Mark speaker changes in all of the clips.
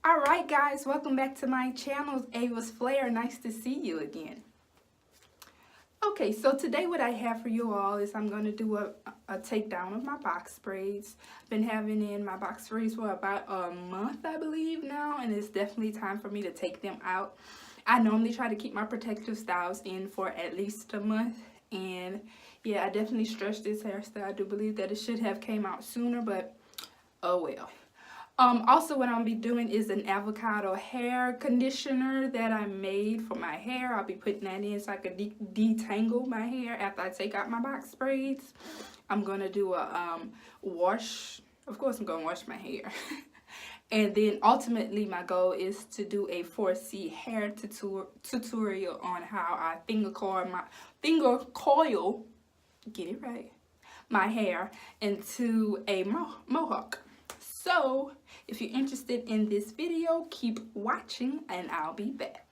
Speaker 1: Alright guys, welcome back to my channel, Ava's Flair. Nice to see you again. Okay, so today what I have for you all is I'm going to do a takedown of my box braids. Been having in my box braids for about a month, I believe now, and it's definitely time for me to take them out. I normally try to keep my protective styles in for at least a month, and yeah, I definitely stretched this hairstyle. I do believe that it should have came out sooner, but oh well. Also what I'll be doing is an avocado hair conditioner that I made for my hair. I'll be putting that in so I can detangle my hair after I take out my box braids. I'm going to do a wash. Of course I'm going to wash my hair. And then ultimately my goal is to do a 4C hair tutorial on how I finger coil, get it right, my hair into a mohawk. So if you're interested in this video, keep watching and I'll be back.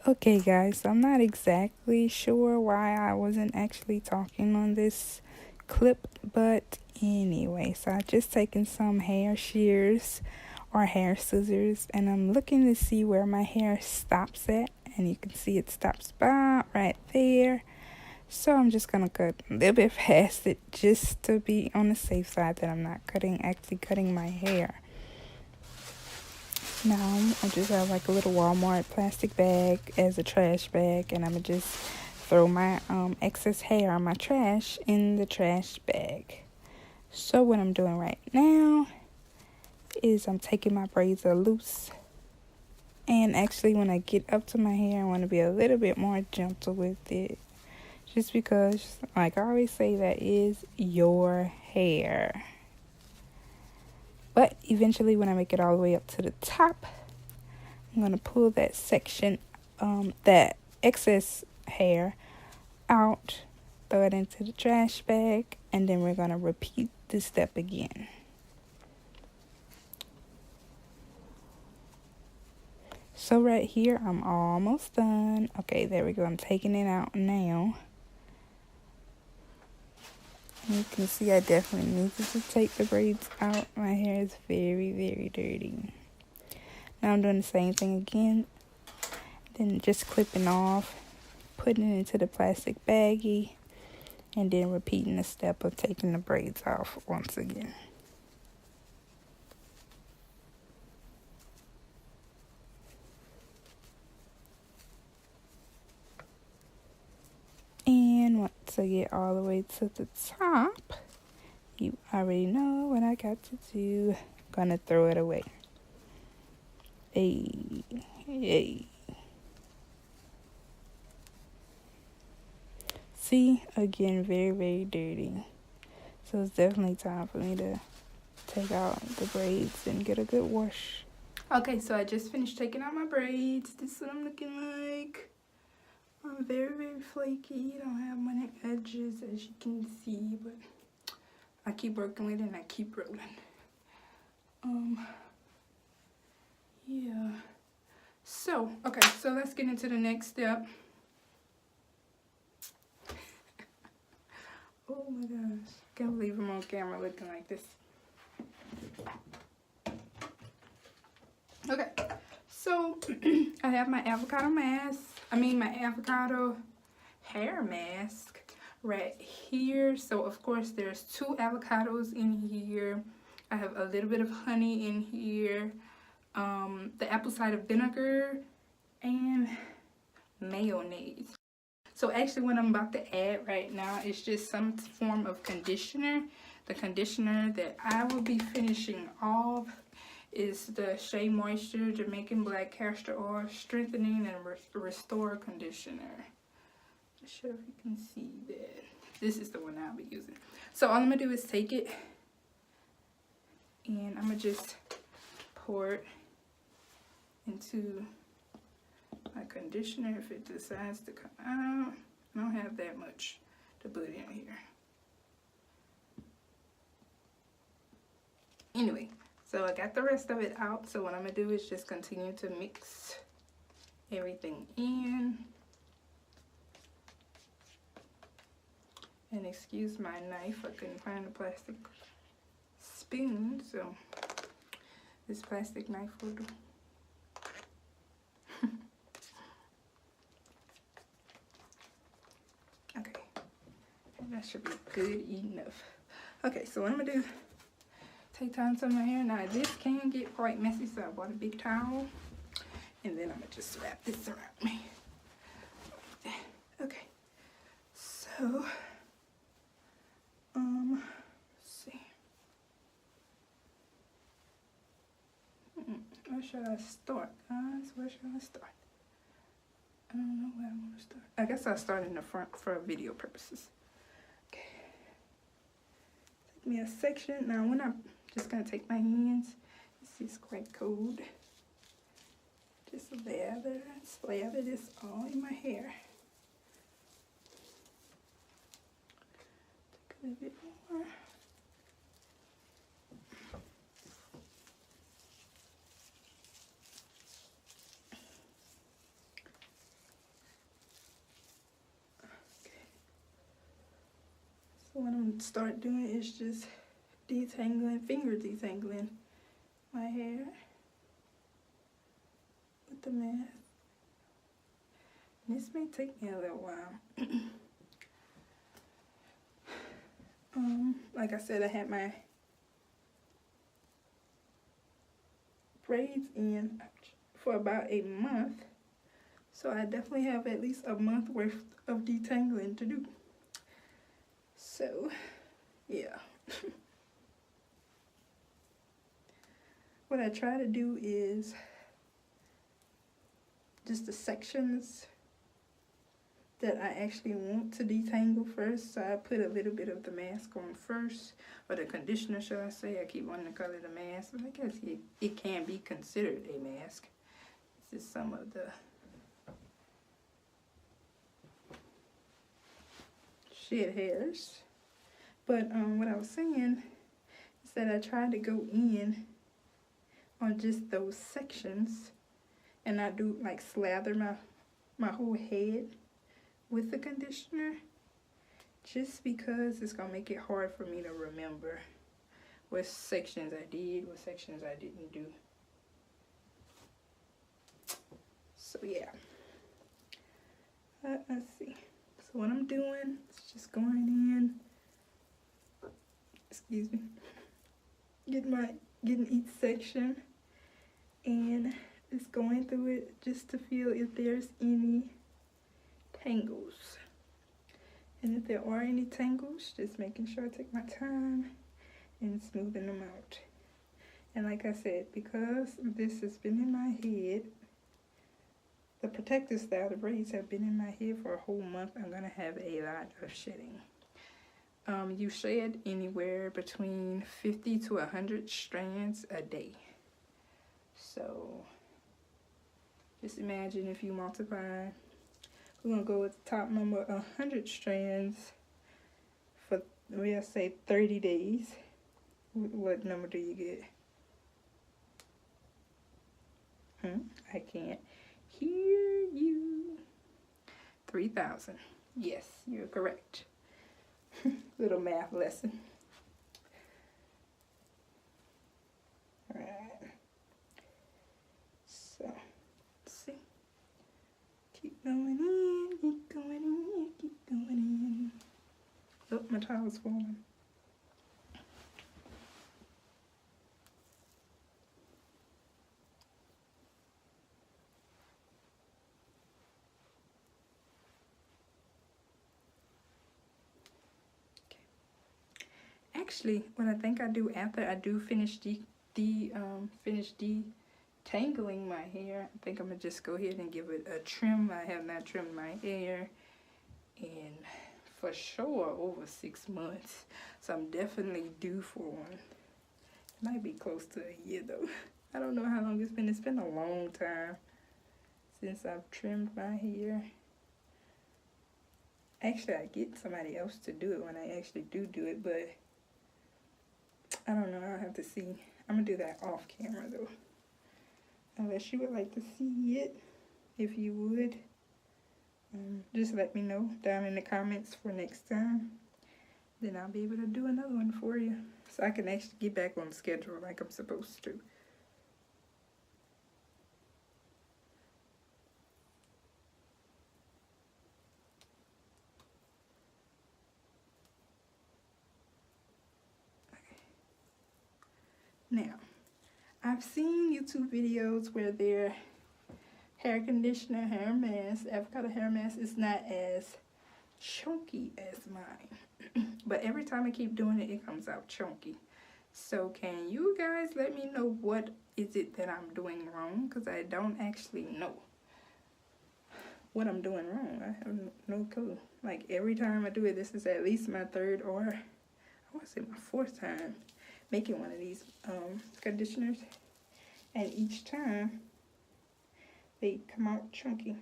Speaker 2: Okay guys, I'm not exactly sure why I wasn't actually talking on this clip, but anyway, so I just taken some hair shears or hair scissors and I'm looking to see where my hair stops at, and you can see it stops about right there. So I'm just gonna cut a little bit past it just to be on the safe side that I'm not actually cutting my hair. Now I just have like a little Walmart plastic bag as a trash bag, and I'm gonna just throw my excess hair on my trash in the trash bag. So what I'm doing right now is I'm taking my braids loose, and actually when I get up to my hair I want to be a little bit more gentle with it, just because, like I always say, that is your hair. But eventually when I make it all the way up to the top, I'm going to pull that section, that excess hair out, throw it into the trash bag, and then we're going to repeat this step again. So right here, I'm almost done. Okay, there we go. I'm taking it out now. You can see I definitely needed to take the braids out. My hair is very, very dirty. Now I'm doing the same thing again. Then just clipping off, putting it into the plastic baggie, and then repeating the step of taking the braids off once again. And once I get all the way to the top, you already know what I got to do. Gonna throw it away. Hey. See, again, very, very dirty. So it's definitely time for me to take out the braids and get a good wash.
Speaker 1: Okay, so I just finished taking out my braids. This is what I'm looking like. I'm very, very flaky. Don't have many edges, as you can see, but I keep working with it and I keep rolling. Yeah. So, okay, so let's get into the next step. Oh my gosh, can't believe I'm on camera looking like this. Okay, so I have my avocado my avocado hair mask right here. So of course there's 2 avocados in here. I have a little bit of honey in here, the apple cider vinegar, and mayonnaise. So actually what I'm about to add right now is just some form of conditioner. The conditioner that I will be finishing off is the Shea Moisture Jamaican Black Castor Oil Strengthening and Restore Conditioner. Not sure if you can see that. This is the one I'll be using. So all I'm going to do is take it and I'm going to just pour it into my conditioner if it decides to come out. I don't have that much to put in here. Anyway, so I got the rest of it out. So what I'm going to do is just continue to mix everything in. And excuse my knife, I couldn't find a plastic spoon, so This plastic knife will do. Okay, that should be good enough. Okay, so what I'm gonna do, take time to my hair. Now this can get quite messy, so I bought a big towel, and then I'm gonna just wrap this around me. Okay, so let's see. Where should I start, guys? Where should I start? I don't know where I want to start. I guess I'll start in the front for video purposes. Okay. Take me a section. Now when I'm just going to take my hands, this is quite cold. Just slather this all in my hair. Take a little bit more. So what I'm gonna start doing is just finger detangling my hair with the mask. This may take me a little while. Like I said, I had my braids in for about a month, so I definitely have at least a month worth of detangling to do. So, yeah. What I try to do is just the sections that I actually want to detangle first. So I put a little bit of the mask on first, or the conditioner, should I say. I keep wanting to call it a mask, but I guess it can be considered a mask. This is some of the shed hairs. But what I was saying is that I tried to go in on just those sections, and I do like slather my whole head with the conditioner, just because it's gonna make it hard for me to remember what sections I did, what sections I didn't do. So yeah, let's see. So what I'm doing is just going in, excuse me, getting each section and just going through it just to feel if there's any tangles. And if there are any tangles, just making sure I take my time and smoothing them out. And like I said, because this has been in my head, the protective style, the braids have been in my head for a whole month, I'm gonna have a lot of shedding. You shed anywhere between 50 to 100 strands a day. So just imagine if you multiply, we're gonna go with the top number, 100 strands for, we'll say 30 days. What number do you get? I can't hear you. 3,000. Yes, you're correct. Little math lesson. Alright. So, let's see. Keep going in, keep going in, keep going in. Oh, my towel's falling. Actually, what I think I do after I do finish finish detangling my hair, I think I'm gonna just go ahead and give it a trim. I have not trimmed my hair in for sure over 6 months, so I'm definitely due for one. It might be close to a year though. I don't know how long it's been. It's been a long time since I've trimmed my hair. Actually, I get somebody else to do it when I actually do it, but I don't know, I'll have to see. I'm gonna do that off camera though. Unless you would like to see it, if you would, just let me know down in the comments for next time. Then I'll be able to do another one for you, so I can actually get back on schedule like I'm supposed to. Now, I've seen YouTube videos where their hair conditioner, hair mask, avocado hair mask is not as chunky as mine. But every time I keep doing it, it comes out chunky. So can you guys let me know what is it that I'm doing wrong? Because I don't actually know what I'm doing wrong. I have no clue. Like every time I do it, this is at least my third or I want to say my fourth time making one of these conditioners. And each time they come out chunky.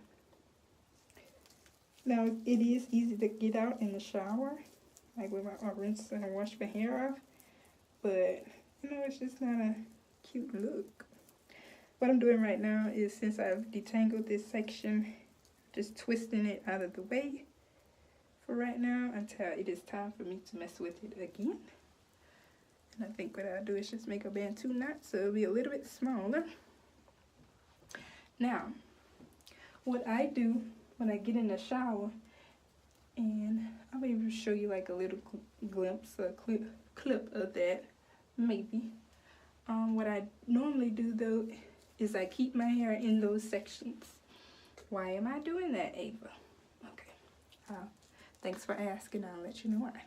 Speaker 1: Now it is easy to get out in the shower, like with my rinse and wash my hair off. But, you know, it's just not a cute look. What I'm doing right now is, since I've detangled this section, just twisting it out of the way for right now until it is time for me to mess with it again. And I think what I'll do is just make a bantu knot so it'll be a little bit smaller. Now, what I do when I get in the shower, and I'll be able to show you like a little glimpse, a clip of that. Maybe. What I normally do though is I keep my hair in those sections. Why am I doing that, Ava? Okay. Thanks for asking. I'll let you know why.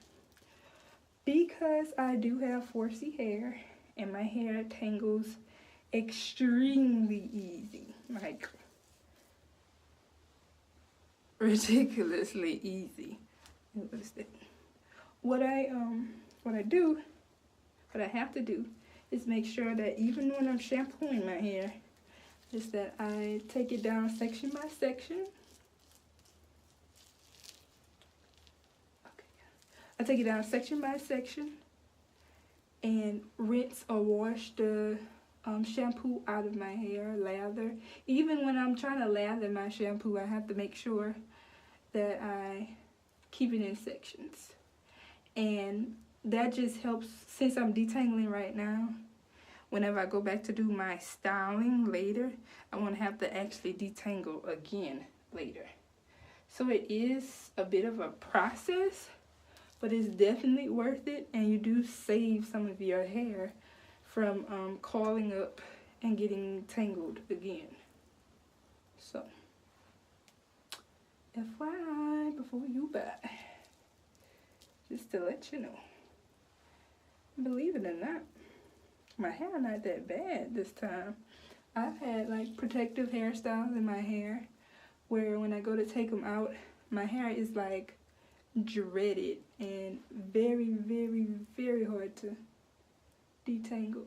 Speaker 1: Because I do have 4C hair and my hair tangles extremely easy. Like ridiculously easy. What is that? What I have to do is make sure that even when I'm shampooing my hair, is that I take it down section by section. Okay. I take it down section by section and rinse or wash the shampoo out of my hair, lather. Even when I'm trying to lather my shampoo, I have to make sure that I keep it in sections. And that just helps, since I'm detangling right now. Whenever I go back to do my styling later, I won't have to actually detangle again later. So it is a bit of a process, but it's definitely worth it, and you do save some of your hair from coiling up and getting tangled again. So, FYI, before you buy, just to let you know. Believe it or not, my hair not that bad this time. I've had like protective hairstyles in my hair where when I go to take them out, my hair is like dreaded and very, very, very hard to detangle.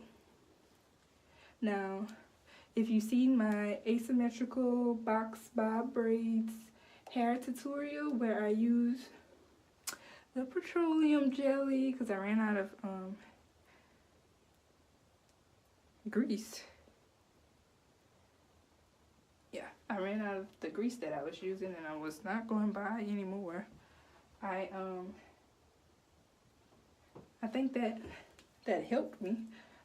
Speaker 1: Now, if you've seen my asymmetrical box bob braids hair tutorial where I use the petroleum jelly because I ran out of grease. Yeah, I ran out of the grease that I was using and I was not going to buy anymore. I think that helped me.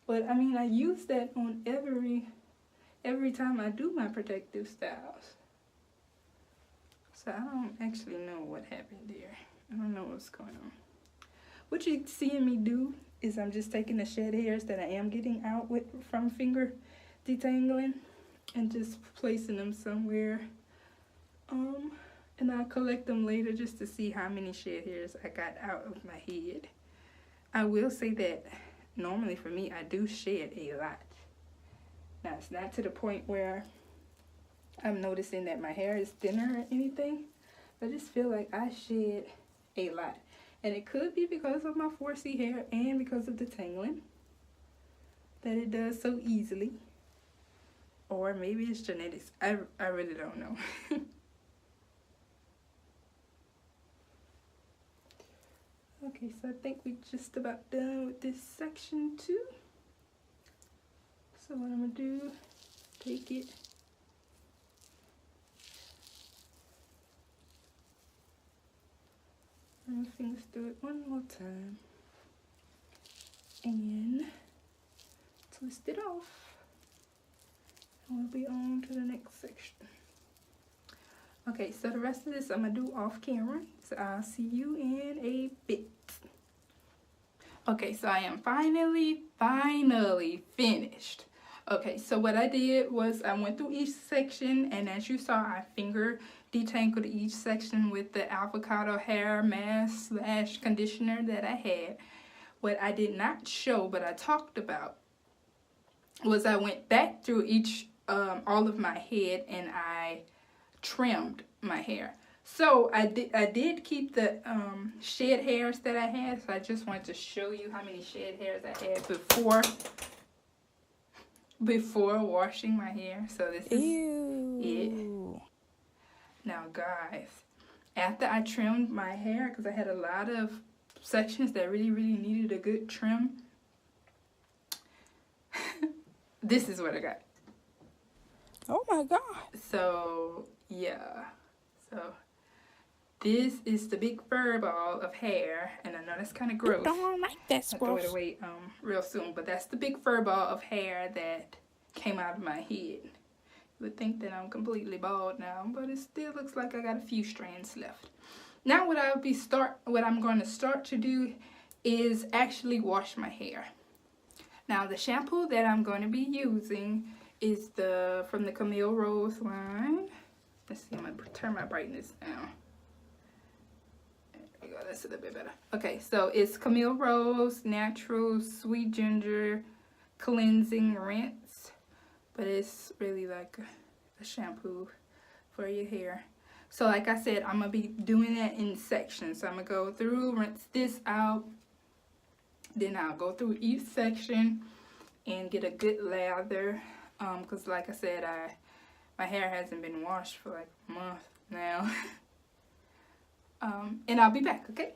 Speaker 1: But I mean, I use that on every time I do my protective styles. So I don't actually know what happened there. I don't know what's going on. What you're seeing me do is I'm just taking the shed hairs that I am getting out with from finger detangling and just placing them somewhere. And I'll collect them later just to see how many shed hairs I got out of my head. I will say that normally for me, I do shed a lot. Now, it's not to the point where I'm noticing that my hair is thinner or anything. I just feel like I shed a lot. And it could be because of my 4C hair and because of the detangling that it does so easily. Or maybe it's genetics. I really don't know. Okay, so I think we're just about done with this section too. So what I'm going to do, take it. Run my fingers through it one more time. And twist it off. And we'll be on to the next section. Okay, so the rest of this I'm going to do off camera. So I'll see you in a bit. Okay, so I am finally finished. Okay, so what I did was I went through each section, and as you saw, I finger detangled each section with the avocado hair mask / conditioner that I had. What I did not show, but I talked about, was I went back through each all of my head, and I trimmed my hair. So I did keep the shed hairs that I had. So I just wanted to show you how many shed hairs I had before washing my hair. So this is it. Now guys, after I trimmed my hair, because I had a lot of sections that really needed a good trim, this is what I got.
Speaker 2: Oh my God.
Speaker 1: So yeah, so this is the big fur ball of hair, and I know that's kind of gross.
Speaker 2: Don't like that,
Speaker 1: I'll throw it away real soon, but that's the big fur ball of hair that came out of my head. You would think that I'm completely bald now, but it still looks like I got a few strands left. Now what I'm going to start to do is actually wash my hair. Now the shampoo that I'm going to be using is from the Camille Rose line. Let's see, I'm going to turn my brightness down. There we go, that's a little bit better. Okay, so it's Camille Rose Natural Sweet Ginger Cleansing Rinse. But it's really like a shampoo for your hair. So like I said, I'm going to be doing that in sections. So I'm going to go through, rinse this out. Then I'll go through each section and get a good lather. Because like I said, my hair hasn't been washed for like a month now. And I'll be back, okay?